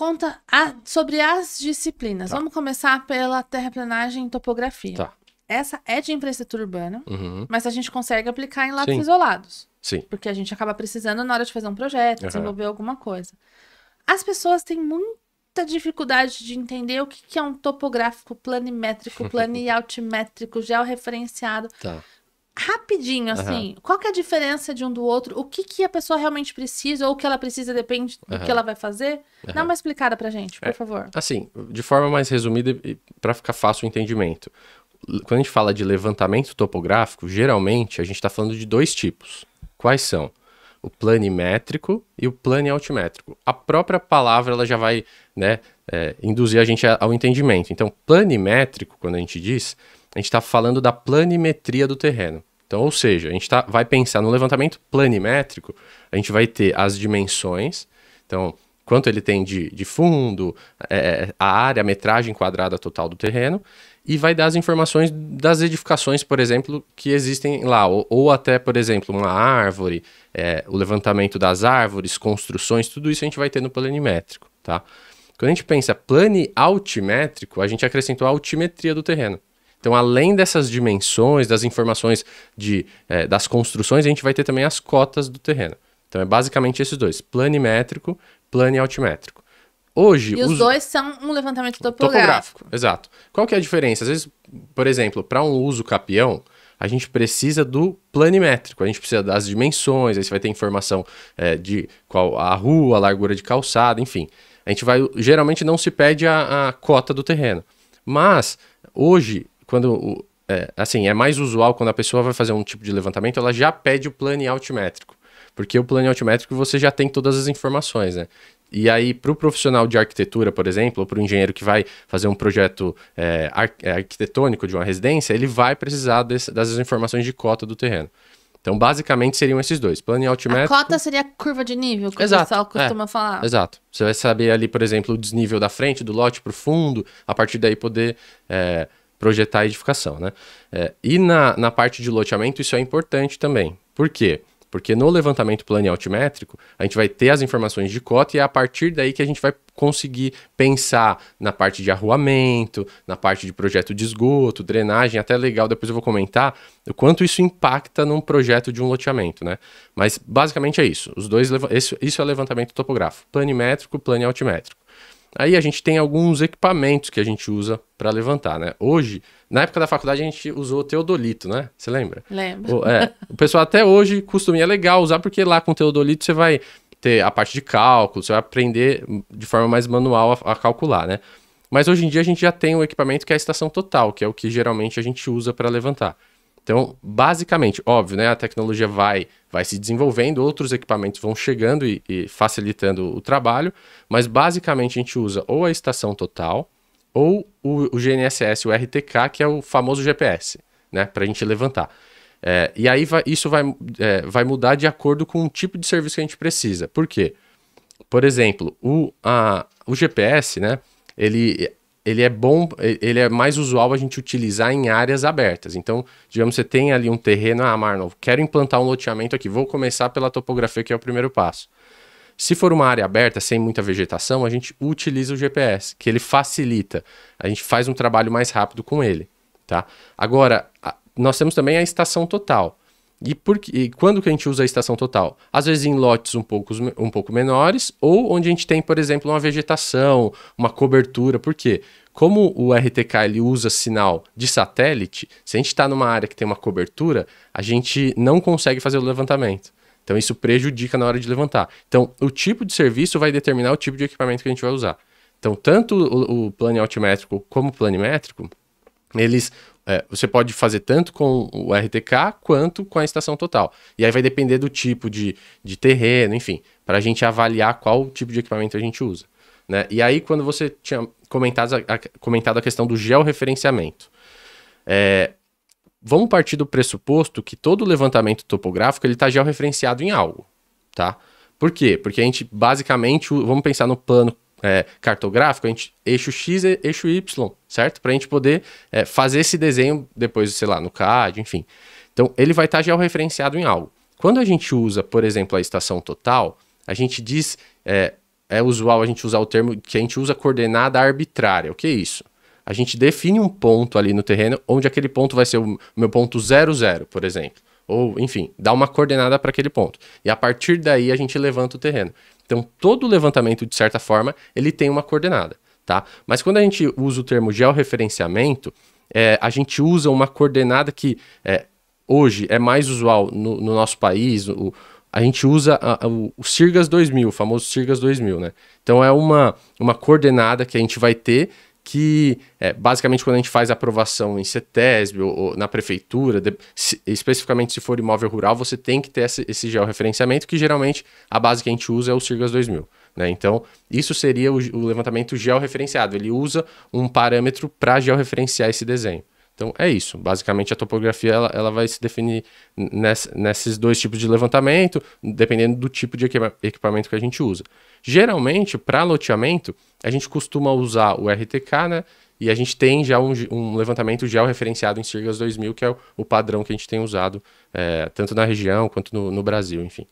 conta sobre as disciplinas. Tá. Vamos começar pela terraplanagem e topografia. Tá. Essa é de infraestrutura urbana, Uhum. mas a gente consegue aplicar em lotes Sim. isolados. Sim. Porque a gente acaba precisando na hora de fazer um projeto, desenvolver alguma coisa. As pessoas têm muita dificuldade de entender o que é um topográfico, planimétrico, altimétrico, georreferenciado. Tá. Rapidinho, assim, qual que é a diferença de um do outro? O que a pessoa realmente precisa ou o que ela precisa depende do que ela vai fazer? Dá uma explicada pra gente, por favor. Assim, de forma mais resumida e para ficar fácil o entendimento. Quando a gente fala de levantamento topográfico, geralmente a gente está falando de dois tipos. Quais são? O planimétrico e o planialtimétrico. A própria palavra ela já vai, né, induzir a gente ao entendimento. Então, planimétrico, quando a gente diz, a gente está falando da planimetria do terreno. Então, ou seja, a gente vai pensar no levantamento planimétrico, a gente vai ter as dimensões, então, quanto ele tem de fundo, a área, a metragem quadrada total do terreno, e vai dar as informações das edificações, por exemplo, que existem lá, ou até, por exemplo, uma árvore, o levantamento das árvores, construções, tudo isso a gente vai ter no planimétrico, tá? Quando a gente pensa planialtimétrico, a gente acrescentou a altimetria do terreno. Então, além dessas dimensões, das informações das construções, a gente vai ter também as cotas do terreno. Então, é basicamente esses dois, planimétrico, planialtimétrico. Hoje, E os dois são um levantamento topográfico. Exato. Qual que é a diferença? Às vezes, por exemplo, para um uso capião, a gente precisa do planimétrico, a gente precisa das dimensões, aí você vai ter informação de qual a rua, a largura de calçada, enfim. A gente geralmente não se pede a cota do terreno. Mas, hoje, quando assim, é mais usual quando a pessoa vai fazer um tipo de levantamento, ela já pede o planialtimétrico. Porque o planialtimétrico você já tem todas as informações, né? E aí, para o profissional de arquitetura, por exemplo, ou para o engenheiro que vai fazer um projeto arquitetônico de uma residência, ele vai precisar das informações de cota do terreno. Então, basicamente, seriam esses dois, planialtimétrico... A cota seria a curva de nível, que Exato, o pessoal costuma falar. Exato. Você vai saber ali, por exemplo, o desnível da frente, do lote para o fundo, a partir daí poder projetar a edificação, né? E na parte de loteamento, isso é importante também. Por quê? Porque no levantamento planialtimétrico, a gente vai ter as informações de cota e é a partir daí que a gente vai conseguir pensar na parte de arruamento, na parte de projeto de esgoto, drenagem, até legal, depois eu vou comentar o quanto isso impacta num projeto de um loteamento, né? Mas basicamente é isso, os dois, isso é levantamento topográfico, planimétrico, planialtimétrico. Aí a gente tem alguns equipamentos que a gente usa para levantar, né? Hoje, na época da faculdade, a gente usou teodolito, né? Você lembra? Lembro. O pessoal até hoje costuma, e é legal usar, porque lá com teodolito você vai ter a parte de cálculo, você vai aprender de forma mais manual a calcular, né? Mas hoje em dia a gente já tem um equipamento que é a estação total, que é o que geralmente a gente usa para levantar. Então, basicamente, óbvio, né? A tecnologia vai se desenvolvendo, outros equipamentos vão chegando e facilitando o trabalho, mas basicamente a gente usa ou a estação total ou o GNSS, o RTK, que é o famoso GPS, né? Para a gente levantar. E aí isso vai mudar de acordo com o tipo de serviço que a gente precisa. Por quê? Por exemplo, o GPS, né? Ele é bom, ele é mais usual a gente utilizar em áreas abertas. Então, digamos, você tem ali um terreno, Marlon, quero implantar um loteamento aqui, vou começar pela topografia, que é o primeiro passo. Se for uma área aberta, sem muita vegetação, a gente utiliza o GPS, que ele facilita, a gente faz um trabalho mais rápido com ele, tá? Agora, nós temos também a estação total. E quando que a gente usa a estação total? Às vezes em lotes um pouco menores, ou onde a gente tem, por exemplo, uma vegetação, uma cobertura. Por quê? Como o RTK ele usa sinal de satélite, se a gente está numa área que tem uma cobertura, a gente não consegue fazer o levantamento. Então isso prejudica na hora de levantar. Então o tipo de serviço vai determinar o tipo de equipamento que a gente vai usar. Então tanto o planialtimétrico como o planimétrico, você pode fazer tanto com o RTK quanto com a estação total. E aí vai depender do tipo de terreno, enfim, para a gente avaliar qual tipo de equipamento a gente usa, né? E aí, quando você tinha comentado a questão do georreferenciamento, vamos partir do pressuposto que todo levantamento topográfico está georreferenciado em algo, tá? Por quê? Porque a gente, basicamente, vamos pensar no plano cartográfico, a gente eixo X e eixo Y, certo? Para a gente poder fazer esse desenho depois, sei lá, no CAD, enfim. Então, ele vai estar georreferenciado em algo. Quando a gente usa, por exemplo, a estação total, a gente diz é usual a gente usar o termo que a gente usa coordenada arbitrária. O que é isso? A gente define um ponto ali no terreno, onde aquele ponto vai ser o meu ponto 00, por exemplo. Ou, enfim, dá uma coordenada para aquele ponto. E a partir daí a gente levanta o terreno. Então, todo levantamento, de certa forma, ele tem uma coordenada, tá? Mas quando a gente usa o termo georreferenciamento, a gente usa uma coordenada que hoje é mais usual no nosso país. A gente usa o CIRGAS 2000, o famoso CIRGAS 2000, né? Então, é uma coordenada que a gente vai ter que, basicamente, quando a gente faz aprovação em CETESB ou na prefeitura, especificamente se for imóvel rural, você tem que ter esse georreferenciamento, que geralmente a base que a gente usa é o CIRGAS 2000. Né? Então, isso seria o levantamento georreferenciado. Ele usa um parâmetro para georreferenciar esse desenho. Então, é isso. Basicamente, a topografia ela vai se definir nesses dois tipos de levantamento, dependendo do tipo de equipamento que a gente usa. Geralmente, para loteamento, a gente costuma usar o RTK, né? E a gente tem já um levantamento georreferenciado em CIRGAS 2000, que é o padrão que a gente tem usado tanto na região quanto no Brasil, enfim.